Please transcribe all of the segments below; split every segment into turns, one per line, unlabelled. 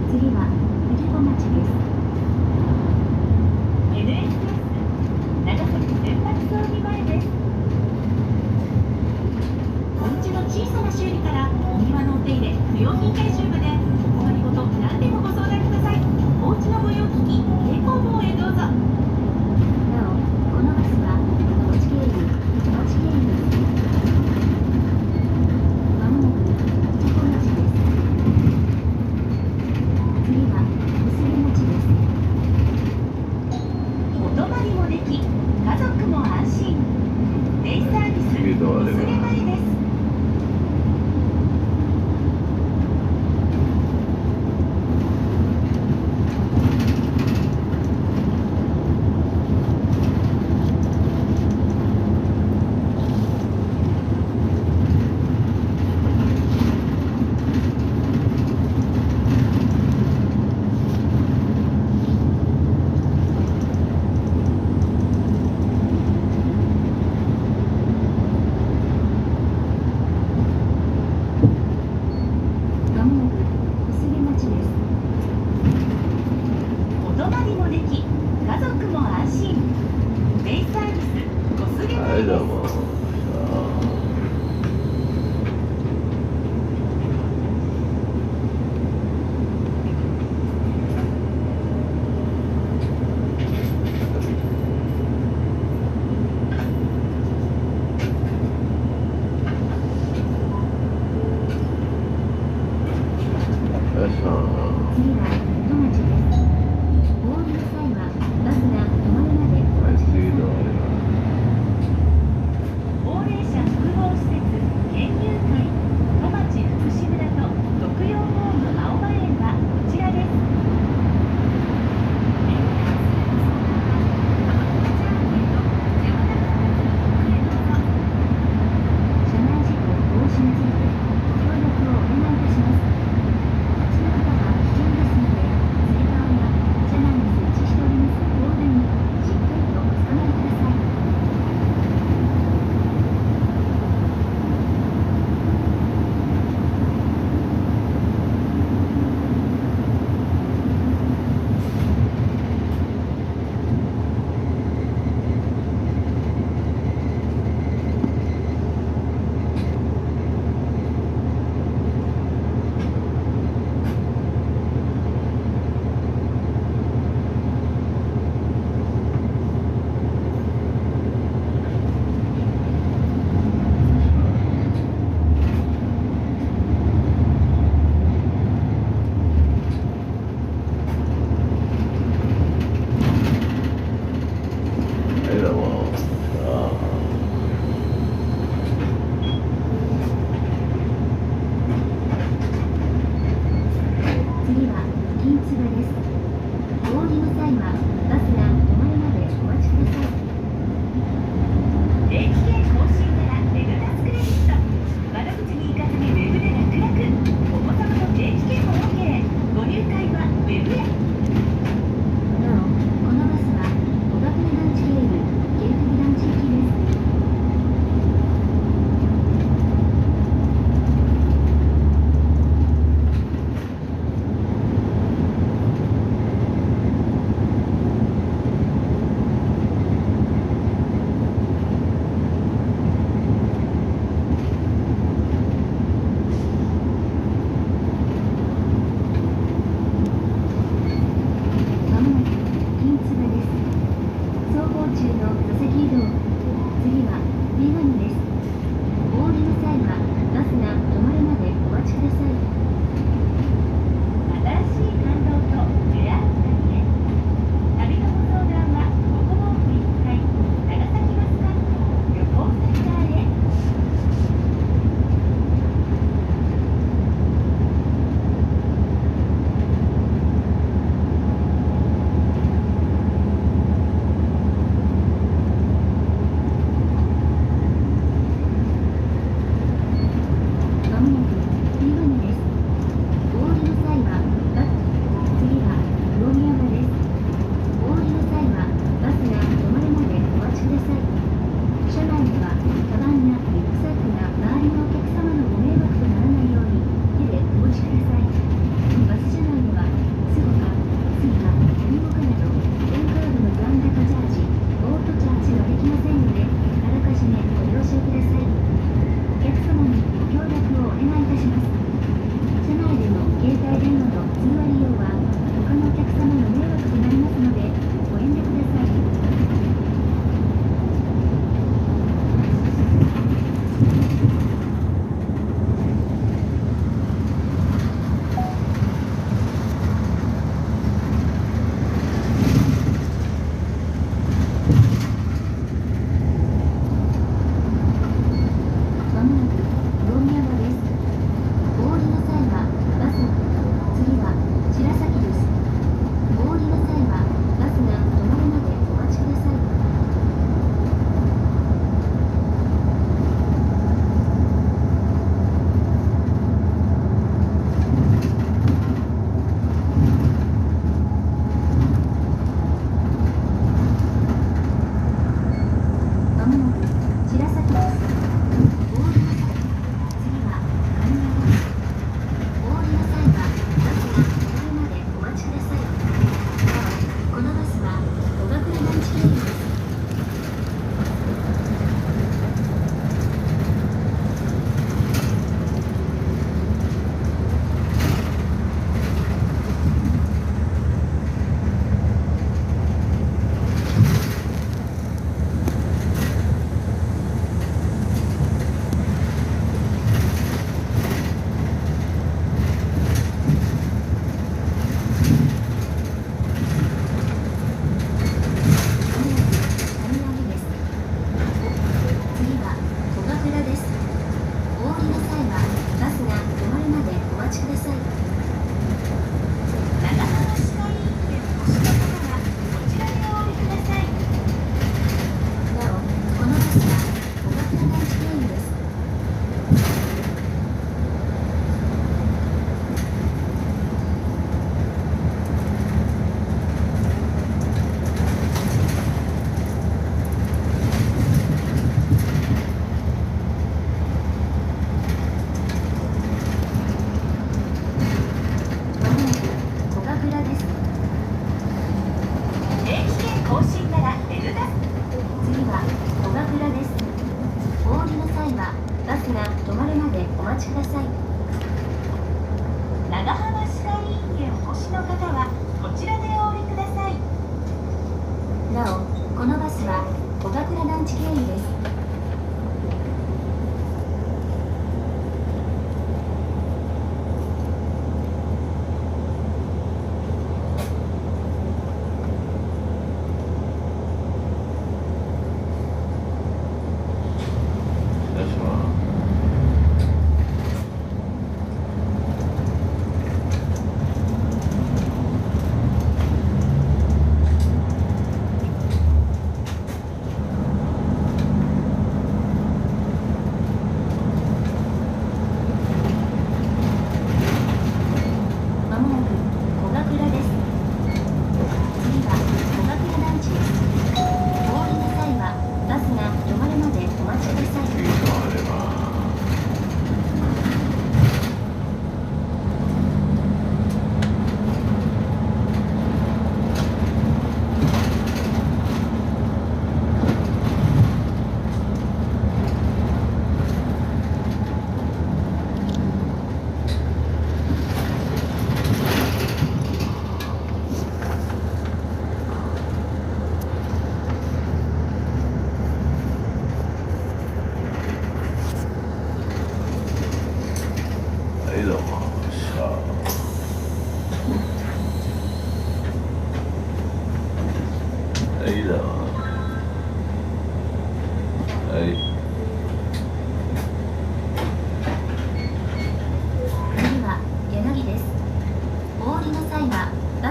次は藤子町です。
NSS 長崎先発葬儀前です。お家の小さな修理からお庭のお手入れ、不要品回収までお困りごと何でもご相談ください。お家の御用聞き、蛍光棒へどうぞ。
なお、このバスは高知経由です。まもなく藤子町です。次は小菅町です。
お泊まりもでき、家族も安心。デイサービス小菅前です。
まもなく小菅町です。
お泊まりもでき、家族も安心。デイサービス小菅前です。
次は戸町です。お降りの際はバスが止まるまでお待ちください。
高齢者複合施設研究会戸町福祉村と特養ホーム青葉園はこちらです。
車内事故防止についてご協力をお願いいたします。お立ちの方は危険ですので、つり革や車内に設置しておりますボードにしっかりとおつかまりください。次は金つばです。お降りの際はバスが止まるまでお待ちください。
定期券更新からレグタスクレジット。窓口に行かずにウェブで楽々。お子様の定期券も OK。ご入会はウェブへ。
なお、このバスは小田船団地経由京福団地行きです。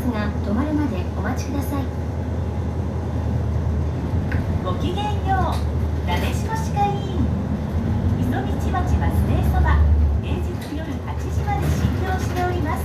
スが止まるまでお待ちください。
ごきげんよう。なでしこ歯科医院磯道町バス停そば、平日夜8時まで診療しております。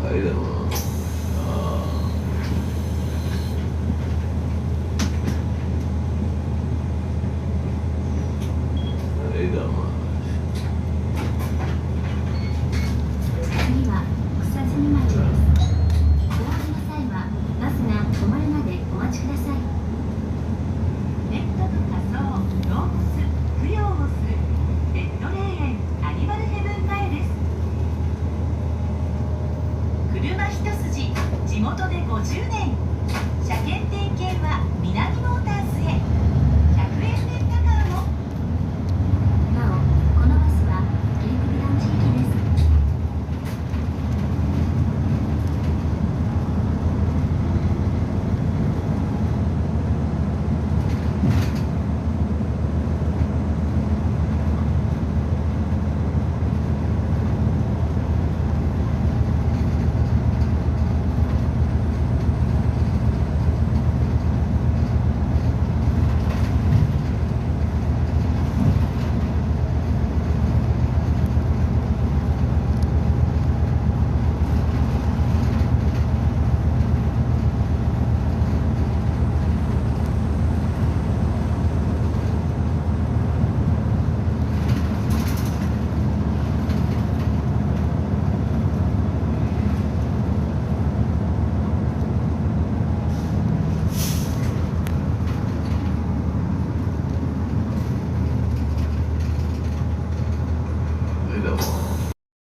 はいだもん。はいだもん。
次は草津見町です。お降りの際はバスが止まるまでお待ちください。
ペットの仮装、動物、供養をするペット霊園アニマルヘブン前です。車一筋、地元で50年。車検点検は南の